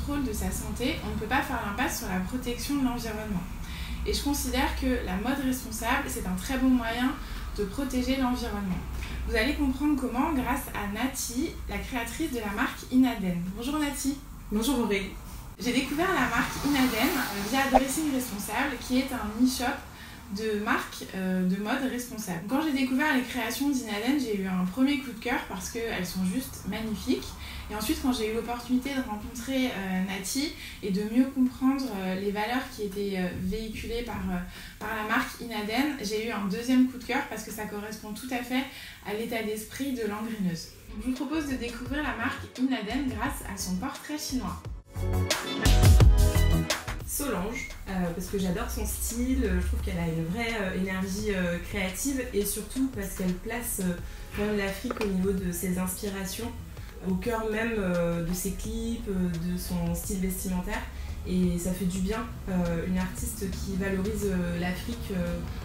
contrôle de sa santé, on ne peut pas faire l'impasse sur la protection de l'environnement. Et je considère que la mode responsable, c'est un très bon moyen de protéger l'environnement. Vous allez comprendre comment grâce à Nati, la créatrice de la marque Inaden. Bonjour Nati. Bonjour Aurélie. J'ai découvert la marque Inaden via Dressing Responsable, qui est un e-shop de marque de mode responsable. Quand j'ai découvert les créations d'Inaden, j'ai eu un premier coup de cœur parce qu'elles sont juste magnifiques. Et ensuite, quand j'ai eu l'opportunité de rencontrer Nati et de mieux comprendre les valeurs qui étaient véhiculées par la marque Inaden, j'ai eu un deuxième coup de cœur parce que ça correspond tout à fait à l'état d'esprit de l'engrineuse. Je vous propose de découvrir la marque Inaden grâce à son portrait chinois. Solange, parce que j'adore son style, je trouve qu'elle a une vraie énergie créative et surtout parce qu'elle place quand même l'Afrique au niveau de ses inspirations, au cœur même de ses clips, de son style vestimentaire, et ça fait du bien, une artiste qui valorise l'Afrique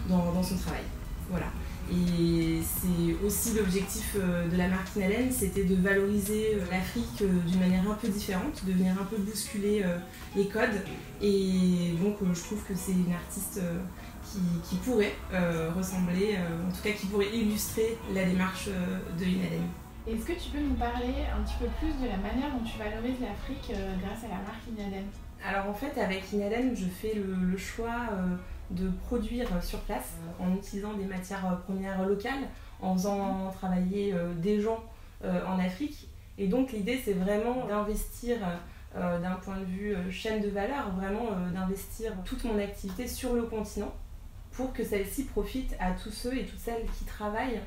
dans son travail. Voilà. Et c'est aussi l'objectif de la marque Inaden, c'était de valoriser l'Afrique d'une manière un peu différente, de venir un peu bousculer les codes. Et donc je trouve que c'est une artiste qui pourrait ressembler, en tout cas qui pourrait illustrer la démarche de Inaden. Est-ce que tu peux nous parler un petit peu plus de la manière dont tu valorises l'Afrique grâce à la marque Inaden? Alors en fait, avec Inaden, je fais le choix de produire sur place en utilisant des matières premières locales, en faisant travailler des gens en Afrique. Et donc l'idée, c'est vraiment d'investir d'un point de vue chaîne de valeur, vraiment d'investir toute mon activité sur le continent pour que celle-ci profite à tous ceux et toutes celles qui travaillent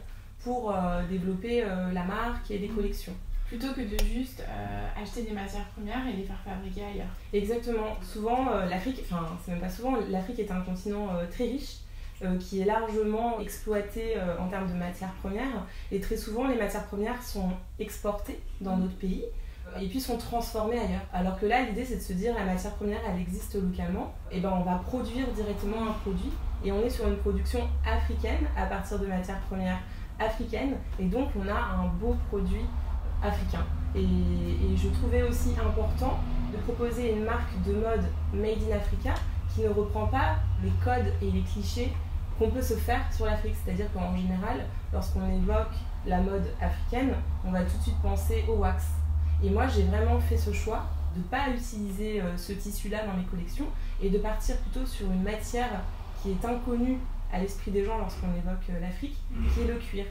pour développer la marque et les collections. Plutôt que de juste acheter des matières premières et les faire fabriquer ailleurs. Exactement. Souvent, l'Afrique, enfin c'est même pas souvent, l'Afrique est un continent très riche, qui est largement exploité en termes de matières premières. Et très souvent, les matières premières sont exportées dans d'autres pays et puis sont transformées ailleurs. Alors que là, l'idée, c'est de se dire la matière première, elle existe localement. Et ben, on va produire directement un produit et on est sur une production africaine à partir de matières premières africaines. Et donc, on a un beau produit africain. Et je trouvais aussi important de proposer une marque de mode made in Africa qui ne reprend pas les codes et les clichés qu'on peut se faire sur l'Afrique. C'est-à-dire qu'en général, lorsqu'on évoque la mode africaine, on va tout de suite penser au wax. Et moi, j'ai vraiment fait ce choix de ne pas utiliser ce tissu-là dans mes collections et de partir plutôt sur une matière qui est inconnue à l'esprit des gens lorsqu'on évoque l'Afrique, qui est le cuir.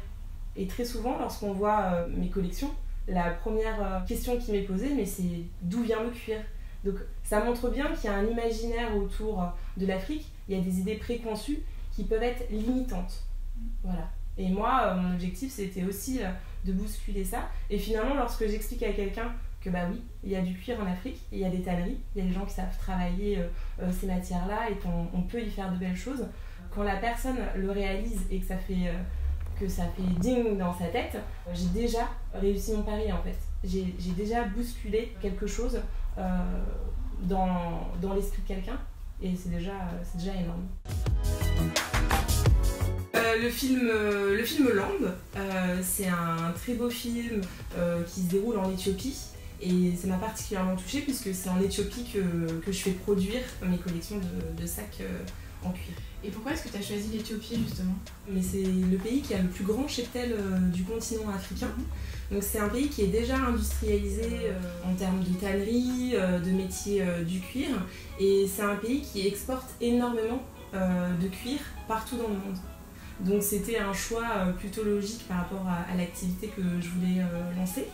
Et très souvent, lorsqu'on voit mes collections, la première question qui m'est posée, mais c'est d'où vient le cuir? Donc ça montre bien qu'il y a un imaginaire autour de l'Afrique, il y a des idées préconçues qui peuvent être limitantes. Voilà. Et moi, mon objectif, c'était aussi de bousculer ça. Et finalement, lorsque j'explique à quelqu'un que bah oui, il y a du cuir en Afrique, il y a des tanneries, il y a des gens qui savent travailler ces matières-là et qu'on peut y faire de belles choses, quand la personne le réalise et que ça fait ding dans sa tête, j'ai déjà réussi mon pari en fait. J'ai déjà bousculé quelque chose dans l'esprit de quelqu'un et c'est déjà énorme. Le film Lamb, c'est un très beau film qui se déroule en Éthiopie et ça m'a particulièrement touchée puisque c'est en Éthiopie que je fais produire mes collections de sacs en cuir. Et pourquoi est-ce que tu as choisi l'Éthiopie justement? Mais c'est le pays qui a le plus grand cheptel du continent africain. Donc c'est un pays qui est déjà industrialisé en termes de tannerie, de métier du cuir. Et c'est un pays qui exporte énormément de cuir partout dans le monde. Donc c'était un choix plutôt logique par rapport à l'activité que je voulais lancer.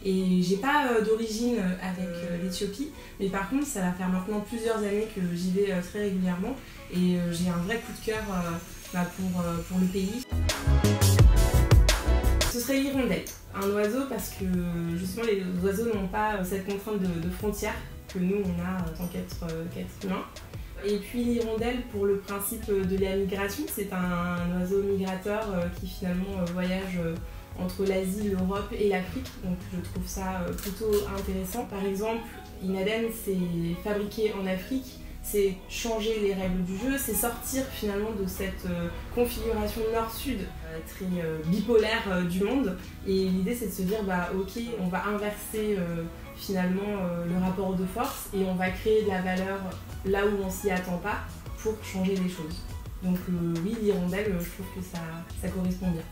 Et j'ai pas d'origine avec l'Éthiopie, mais par contre ça va faire maintenant plusieurs années que j'y vais très régulièrement et j'ai un vrai coup de cœur pour le pays. Ce serait l'hirondelle, un oiseau parce que justement les oiseaux n'ont pas cette contrainte de frontières que nous on a en tant qu'être humain. Et puis l'hirondelle pour le principe de la migration, c'est un oiseau migrateur qui finalement voyage entre l'Asie, l'Europe et l'Afrique, donc je trouve ça plutôt intéressant. Par exemple, Inaden, c'est fabriqué en Afrique, c'est changer les règles du jeu, c'est sortir finalement de cette configuration nord-sud très bipolaire du monde. Et l'idée c'est de se dire, bah ok, on va inverser finalement le rapport de force et on va créer de la valeur là où on s'y attend pas pour changer les choses. Donc oui, l'hirondelle, je trouve que ça correspond bien.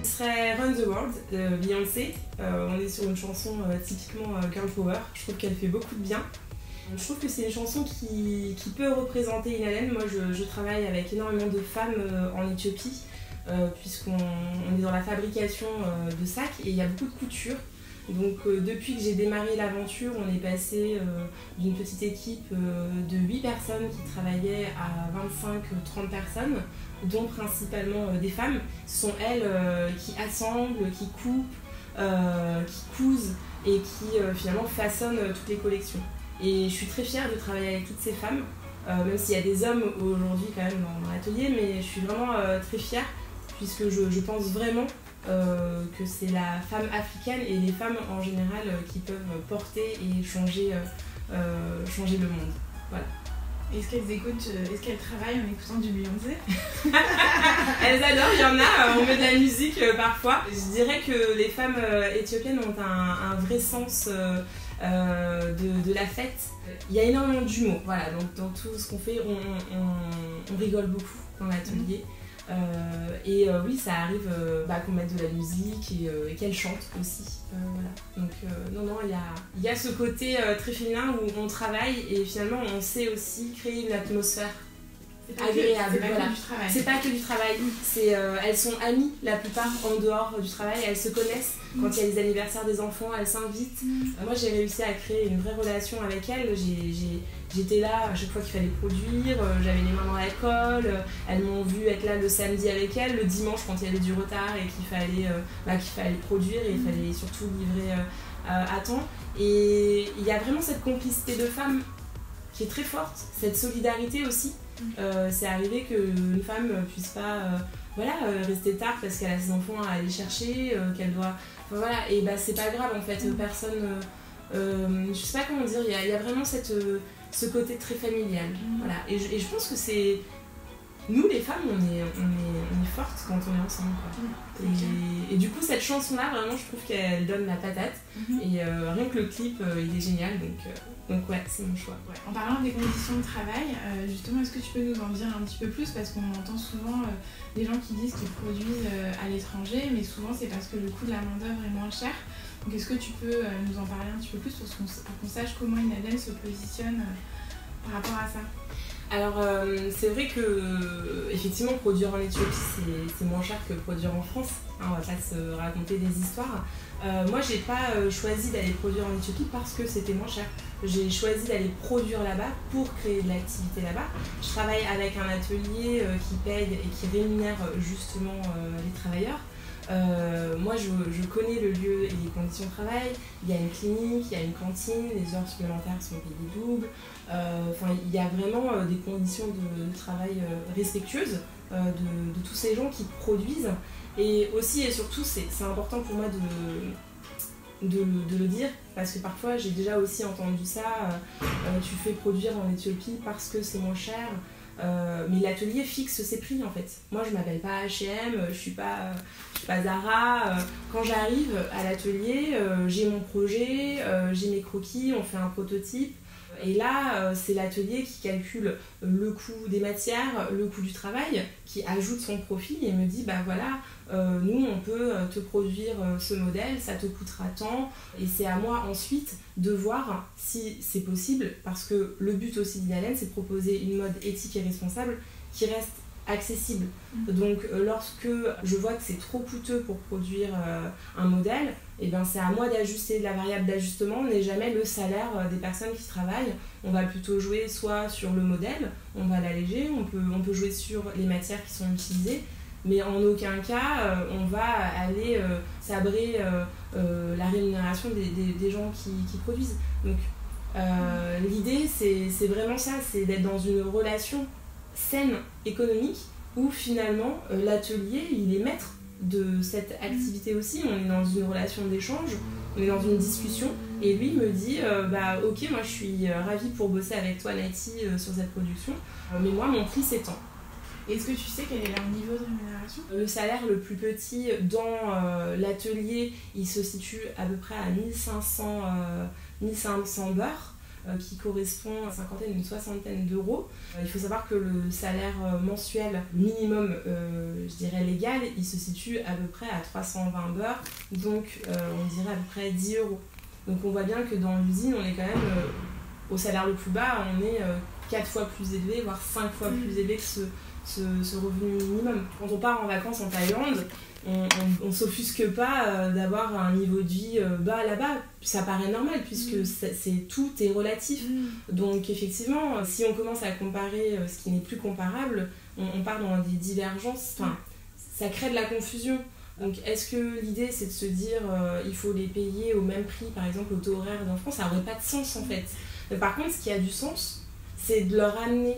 Ce serait Run the World de Beyoncé. On est sur une chanson typiquement girl power. Je trouve qu'elle fait beaucoup de bien. Je trouve que c'est une chanson qui peut représenter une haleine. Moi, je travaille avec énormément de femmes en Éthiopie, puisqu'on est dans la fabrication de sacs et il y a beaucoup de couture. Donc depuis que j'ai démarré l'aventure, on est passé d'une petite équipe de 8 personnes qui travaillaient à 25-30 personnes, dont principalement des femmes. Ce sont elles qui assemblent, qui coupent, qui cousent et qui finalement façonnent toutes les collections. Et je suis très fière de travailler avec toutes ces femmes, même s'il y a des hommes aujourd'hui quand même dans l'atelier, mais je suis vraiment très fière puisque je pense vraiment que c'est la femme africaine et les femmes en général qui peuvent porter et changer le monde. Voilà. Est-ce qu'elles travaillent en écoutant du Beyoncé? Elles adorent, il y en a, on met de la musique parfois. Je dirais que les femmes éthiopiennes ont un vrai sens de la fête. Il y a énormément d'humour, voilà, donc dans tout ce qu'on fait, on rigole beaucoup dans l'atelier. Oui, ça arrive qu'on mette de la musique et qu'elle chante aussi. Voilà. Donc non, il y a ce côté très féminin où on travaille et finalement on sait aussi créer une atmosphère agréable. C'est pas que du travail. Elles sont amies la plupart en dehors du travail, elles se connaissent. Quand il y a les anniversaires des enfants, elles s'invitent. Moi j'ai réussi à créer une vraie relation avec elles. J'étais là à chaque fois qu'il fallait produire, j'avais les mains dans la colle, elles m'ont vu être là le samedi avec elles, le dimanche quand il y avait du retard et qu'il fallait produire et il fallait surtout livrer à temps. Et il y a vraiment cette complicité de femmes qui est très forte, cette solidarité aussi. C'est arrivé qu'une femme puisse pas rester tard parce qu'elle a ses enfants à aller chercher, qu'elle doit... voilà, et c'est pas grave en fait, personne... je sais pas comment dire, il y a vraiment ce côté très familial. Voilà. Et je pense que c'est... Nous les femmes, on est fortes quand on est ensemble, quoi. Et du coup cette chanson là vraiment je trouve qu'elle donne la patate et rien que le clip il est génial donc ouais, c'est mon choix. Ouais. En parlant des conditions de travail, justement, est-ce que tu peux nous en dire un petit peu plus? Parce qu'on entend souvent des gens qui disent qu'ils produisent à l'étranger, mais souvent c'est parce que le coût de la main-d'œuvre est moins cher. Donc est-ce que tu peux nous en parler un petit peu plus pour qu'on sache comment Inadem se positionne par rapport à ça? Alors c'est vrai que effectivement produire en Éthiopie c'est moins cher que produire en France, hein, on va pas se raconter des histoires. Moi j'ai pas choisi d'aller produire en Éthiopie parce que c'était moins cher. J'ai choisi d'aller produire là-bas pour créer de l'activité là-bas. Je travaille avec un atelier qui paye et qui rémunère justement les travailleurs. Moi je connais le lieu et les conditions de travail, il y a une clinique, il y a une cantine, les heures supplémentaires sont payées double, il y a vraiment des conditions de travail respectueuses de tous ces gens qui produisent et aussi et surtout c'est important pour moi de le dire parce que parfois j'ai déjà aussi entendu ça, tu fais produire en Éthiopie parce que c'est moins cher. Mais l'atelier fixe ses prix en fait. Moi je m'appelle pas H&M, je suis pas Zara. Quand j'arrive à l'atelier, j'ai mon projet, j'ai mes croquis, on fait un prototype. Et là, c'est l'atelier qui calcule le coût des matières, le coût du travail, qui ajoute son profit et me dit nous on peut te produire ce modèle, ça te coûtera tant. Et c'est à moi ensuite de voir si c'est possible, parce que le but aussi d'Inadem, c'est de proposer une mode éthique et responsable qui reste accessible. Donc lorsque je vois que c'est trop coûteux pour produire un modèle, c'est à moi d'ajuster. La variable d'ajustement n'est jamais le salaire des personnes qui travaillent. On va plutôt jouer soit sur le modèle, on va l'alléger, on peut jouer sur les matières qui sont utilisées, mais en aucun cas on va aller sabrer la rémunération des gens qui produisent. Donc l'idée c'est vraiment ça, c'est d'être dans une relation saine économique où finalement l'atelier il est maître de cette activité aussi. On est dans une relation d'échange, on est dans une discussion et lui me dit ok, moi je suis ravie pour bosser avec toi Nati sur cette production, mais moi mon prix c'est tant. Est-ce que tu sais quel est leur niveau de rémunération? Le salaire le plus petit dans l'atelier, il se situe à peu près à 1500 beurres, qui correspond à une cinquantaine, une soixantaine d'euros. Il faut savoir que le salaire mensuel minimum, je dirais légal, il se situe à peu près à 320 beurres, donc on dirait à peu près 10 euros. Donc on voit bien que dans l'usine, on est quand même au salaire le plus bas, on est 4 fois plus élevé, voire 5 fois plus élevé que ce revenu minimum. Quand on part en vacances en Thaïlande, on s'offusque pas d'avoir un niveau de vie bas là-bas. Ça paraît normal puisque tout est relatif. Donc effectivement, si on commence à comparer ce qui n'est plus comparable, on part dans des divergences. Enfin, ça crée de la confusion. Donc est-ce que l'idée c'est de se dire il faut les payer au même prix, par exemple au taux horaire d'en France? Ça n'aurait pas de sens en fait. Mais par contre, ce qui a du sens, c'est de leur amener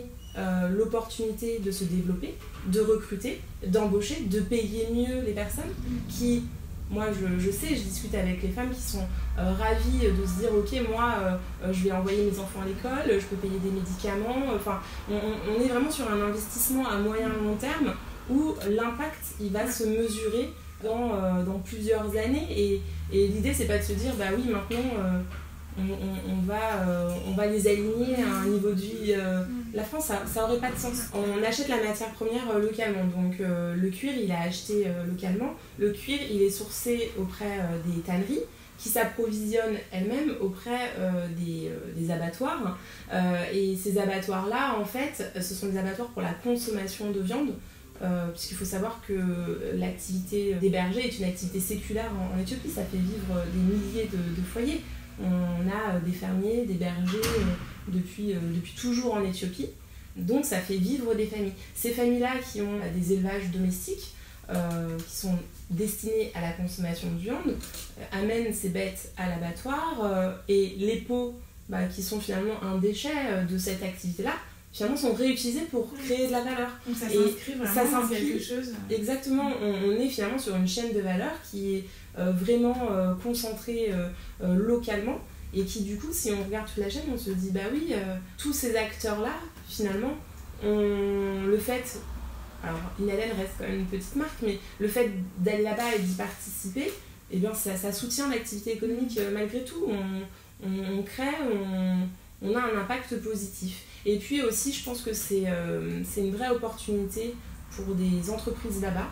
l'opportunité de se développer, de recruter, d'embaucher, de payer mieux les personnes qui, moi je sais, je discute avec les femmes qui sont ravies de se dire ok, moi je vais envoyer mes enfants à l'école, je peux payer des médicaments, enfin on est vraiment sur un investissement à moyen et long terme où l'impact il va se mesurer dans plusieurs années et l'idée c'est pas de se dire bah oui maintenant on va les aligner à un niveau de vie. La France, ça aurait pas de sens. On achète la matière première localement, donc le cuir il est acheté localement. Le cuir il est sourcé auprès des tanneries qui s'approvisionnent elles-mêmes auprès des abattoirs. Et ces abattoirs-là, en fait, ce sont des abattoirs pour la consommation de viande. Puisqu'il faut savoir que l'activité des bergers est une activité séculaire en Éthiopie, ça fait vivre des milliers de foyers. On a des fermiers, des bergers depuis toujours en Éthiopie, donc ça fait vivre des familles. Ces familles-là qui ont des élevages domestiques, qui sont destinés à la consommation de viande, amènent ces bêtes à l'abattoir et les peaux qui sont finalement un déchet de cette activité-là, finalement sont réutilisés pour créer de la valeur. Donc ça s'inscrit vraiment dans quelque chose. Exactement, on est finalement sur une chaîne de valeur qui est vraiment concentrée localement et qui du coup, si on regarde toute la chaîne, on se dit bah oui, tous ces acteurs-là, finalement, le fait, alors Inaden reste quand même une petite marque, mais le fait d'aller là-bas et d'y participer, eh bien ça soutient l'activité économique malgré tout. On crée, on a un impact positif. Et puis aussi, je pense que c'est une vraie opportunité pour des entreprises là-bas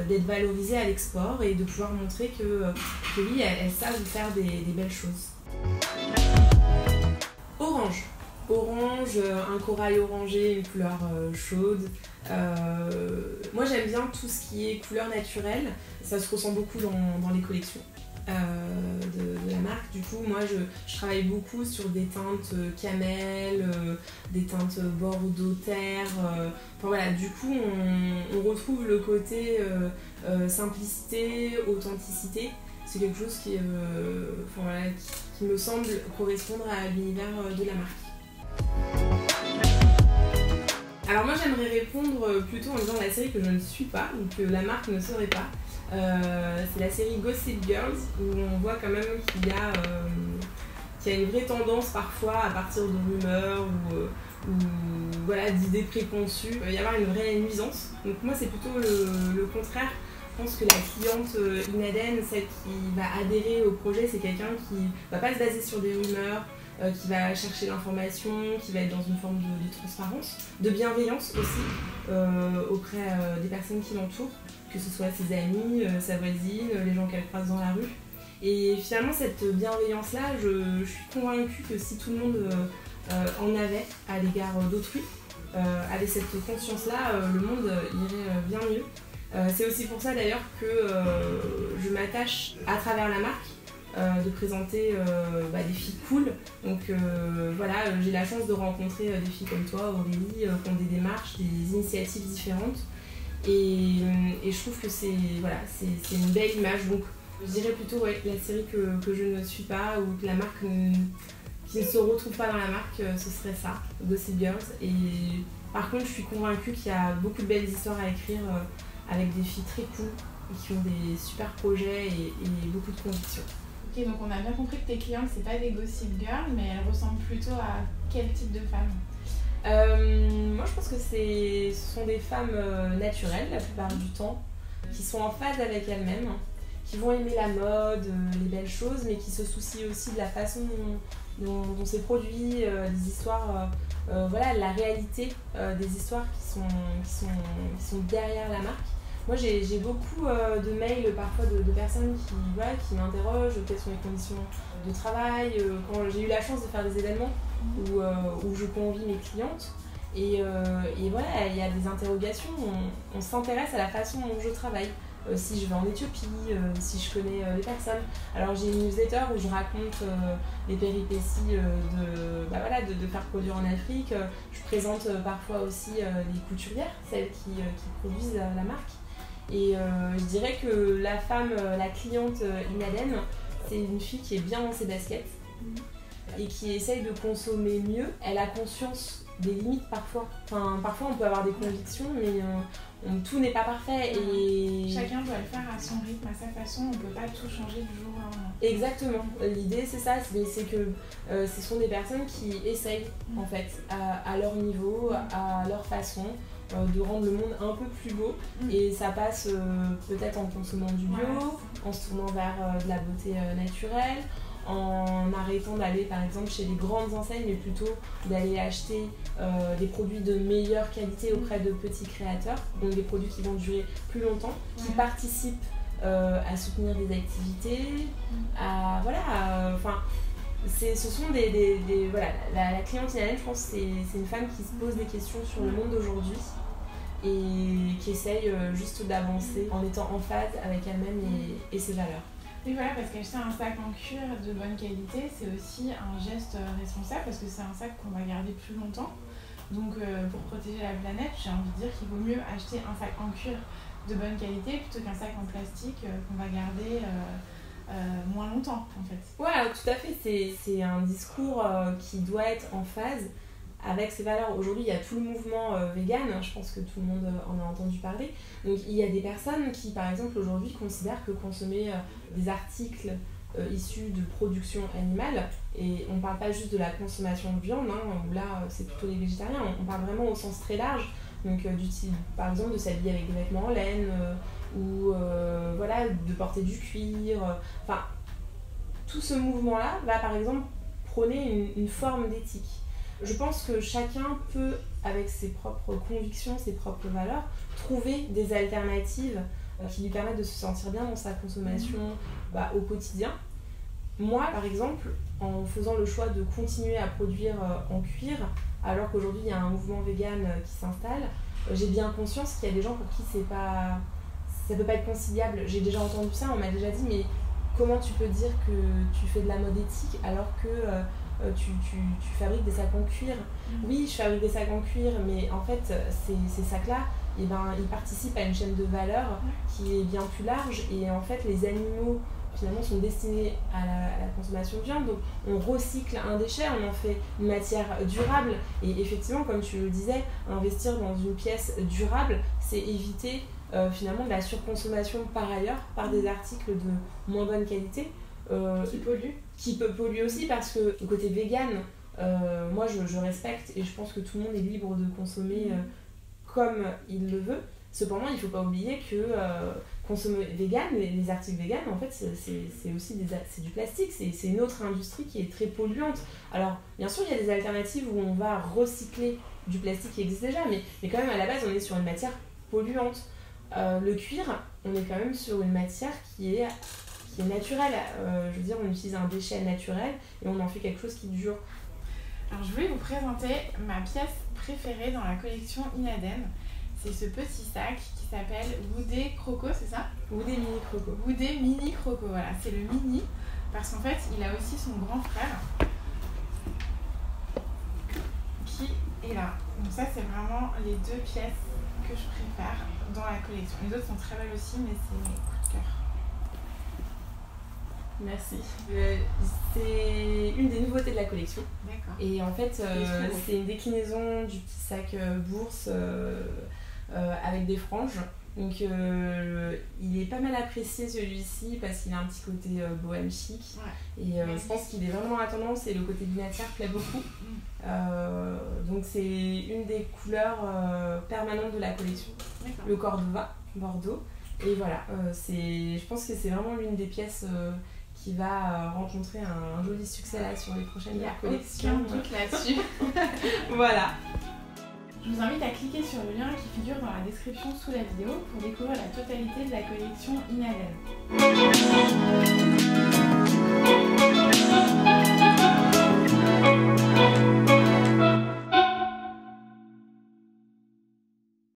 d'être valorisées à l'export et de pouvoir montrer que oui, elles savent faire des belles choses. Orange, un corail orangé, une couleur chaude. Moi j'aime bien tout ce qui est couleur naturelle, ça se ressent beaucoup dans les collections. De la marque. Du coup, moi je travaille beaucoup sur des teintes camel, des teintes bordeaux terre. Enfin voilà, du coup on retrouve le côté simplicité, authenticité. C'est quelque chose qui me semble correspondre à l'univers de la marque. Alors moi j'aimerais répondre plutôt en disant la série que je ne suis pas, ou que la marque ne serait pas. C'est la série Gossip Girls, où on voit quand même qu'il y a une vraie tendance parfois à partir de rumeurs ou voilà, d'idées préconçues. Il va y avoir une vraie nuisance. Donc moi c'est plutôt le contraire. Je pense que la cliente Inaden, celle qui va adhérer au projet, c'est quelqu'un qui va pas se baser sur des rumeurs, qui va chercher l'information, qui va être dans une forme de transparence, de bienveillance aussi auprès des personnes qui l'entourent, que ce soit ses amis, sa voisine, les gens qu'elle croise dans la rue. Et finalement, cette bienveillance-là, je suis convaincue que si tout le monde en avait à l'égard d'autrui, avait cette conscience-là, le monde irait bien mieux. C'est aussi pour ça d'ailleurs que je m'attache à travers la marque de présenter des filles cool. Donc voilà, j'ai la chance de rencontrer des filles comme toi, Aurélie, qui ont des démarches, des initiatives différentes. Et je trouve que c'est une belle image. Donc je dirais plutôt la série que je ne suis pas, ou que la marque qui ne se retrouve pas dans la marque, ce serait ça, Gossip Girls. Et par contre, je suis convaincue qu'il y a beaucoup de belles histoires à écrire avec des filles très cool qui ont des super projets et beaucoup de convictions. Ok, donc on a bien compris que tes clientes, c'est pas des Gossip Girls, mais elles ressemblent plutôt à quel type de femmes? Moi je pense que ce sont des femmes naturelles la plupart du temps, qui sont en phase avec elles-mêmes, qui vont aimer la mode, les belles choses, mais qui se soucient aussi de la façon dont c'est produit, des histoires, voilà, la réalité des histoires qui sont derrière la marque. Moi, j'ai beaucoup de mails parfois de personnes qui m'interrogent quelles sont les conditions de travail, quand j'ai eu la chance de faire des événements où je convie mes clientes. Et voilà, il y a des interrogations, on s'intéresse à la façon dont je travaille. Si je vais en Éthiopie, si je connais les personnes. Alors j'ai une newsletter où je raconte les péripéties de faire produire en Afrique. Je présente parfois aussi les couturières, celles qui produisent la marque. Et je dirais que la femme, la cliente Inaden, c'est une fille qui est bien dans ses baskets et qui essaye de consommer mieux. Elle a conscience des limites parfois. Enfin, parfois on peut avoir des convictions, mais tout n'est pas parfait. Et chacun doit le faire à son rythme, à sa façon. On ne peut pas tout changer du jour au lendemain. Exactement. L'idée c'est ça, c'est que ce sont des personnes qui essayent en fait à leur niveau, à leur façon, de rendre le monde un peu plus beau. Et ça passe peut-être en consommant du bio, en se tournant vers de la beauté naturelle, en arrêtant d'aller par exemple chez les grandes enseignes, mais plutôt d'aller acheter des produits de meilleure qualité auprès de petits créateurs, donc des produits qui vont durer plus longtemps, qui participent à soutenir des activités, ce sont voilà, la cliente Inaden, je pense, c'est une femme qui se pose des questions sur le monde d'aujourd'hui et qui essaye juste d'avancer en étant en phase avec elle-même et ses valeurs. Et voilà, parce qu'acheter un sac en cuir de bonne qualité, c'est aussi un geste responsable parce que c'est un sac qu'on va garder plus longtemps. Donc pour protéger la planète, j'ai envie de dire qu'il vaut mieux acheter un sac en cuir de bonne qualité plutôt qu'un sac en plastique qu'on va garder moins longtemps en fait. Voilà, tout à fait, c'est un discours qui doit être en phase avec ses valeurs. Aujourd'hui, il y a tout le mouvement vegan, je pense que tout le monde en a entendu parler. Donc il y a des personnes qui, par exemple, aujourd'hui considèrent que consommer des articles issus de production animale, et on ne parle pas juste de la consommation de viande, où là c'est plutôt les végétariens, on parle vraiment au sens très large, donc par exemple de s'habiller avec des vêtements en laine, ou de porter du cuir, enfin tout ce mouvement-là va par exemple prôner une forme d'éthique. Je pense que chacun peut, avec ses propres convictions, ses propres valeurs, trouver des alternatives qui lui permettent de se sentir bien dans sa consommation au quotidien. Moi, par exemple, en faisant le choix de continuer à produire en cuir, alors qu'aujourd'hui il y a un mouvement vegan qui s'installe, j'ai bien conscience qu'il y a des gens pour qui ça peut pas être conciliable. J'ai déjà entendu ça, on m'a déjà dit, mais comment tu peux dire que tu fais de la mode éthique alors que tu fabriques des sacs en cuir? Oui, je fabrique des sacs en cuir, mais en fait, ces sacs-là, ils participent à une chaîne de valeur qui est bien plus large, et en fait, les animaux finalement sont destinés à la consommation de viande, donc on recycle un déchet, on en fait une matière durable, et effectivement, comme tu le disais, investir dans une pièce durable, c'est éviter finalement de la surconsommation par ailleurs, par des articles de moins bonne qualité, qui peut polluer aussi, parce que le côté vegan, moi je respecte et je pense que tout le monde est libre de consommer comme il le veut. Cependant, il ne faut pas oublier que consommer vegan, les articles vegan, en fait, c'est aussi c'est du plastique, c'est une autre industrie qui est très polluante. Alors, bien sûr, il y a des alternatives où on va recycler du plastique qui existe déjà, mais quand même, à la base, on est sur une matière polluante. Le cuir, on est quand même sur une matière qui est naturelle. Je veux dire, on utilise un déchet naturel et on en fait quelque chose qui dure. Alors, je voulais vous présenter ma pièce préférée dans la collection Inaden. C'est ce petit sac qui s'appelle Woodé Croco, c'est ça? Woodé Mini Croco. Woodé Mini Croco, voilà. C'est le mini, parce qu'en fait, il a aussi son grand frère qui est là. Donc ça, c'est vraiment les deux pièces que je préfère dans la collection. Les autres sont très belles aussi, mais c'est mes coups de cœur. Merci. C'est une des nouveautés de la collection. D'accord. Et en fait, c'est une déclinaison du petit sac bourse avec des franges. Donc il est pas mal apprécié celui-ci parce qu'il a un petit côté bohème chic. Ouais. Et je pense qu'il est vraiment à tendance et le côté du matière plaît beaucoup. Donc c'est une des couleurs permanentes de la collection, le Cordova Bordeaux. Et voilà, je pense que c'est vraiment l'une des pièces qui va rencontrer un joli succès là sur les prochaines collections. Il y a aucun doute là-dessus. Voilà. Je vous invite à cliquer sur le lien qui figure dans la description sous la vidéo pour découvrir la totalité de la collection Inaden.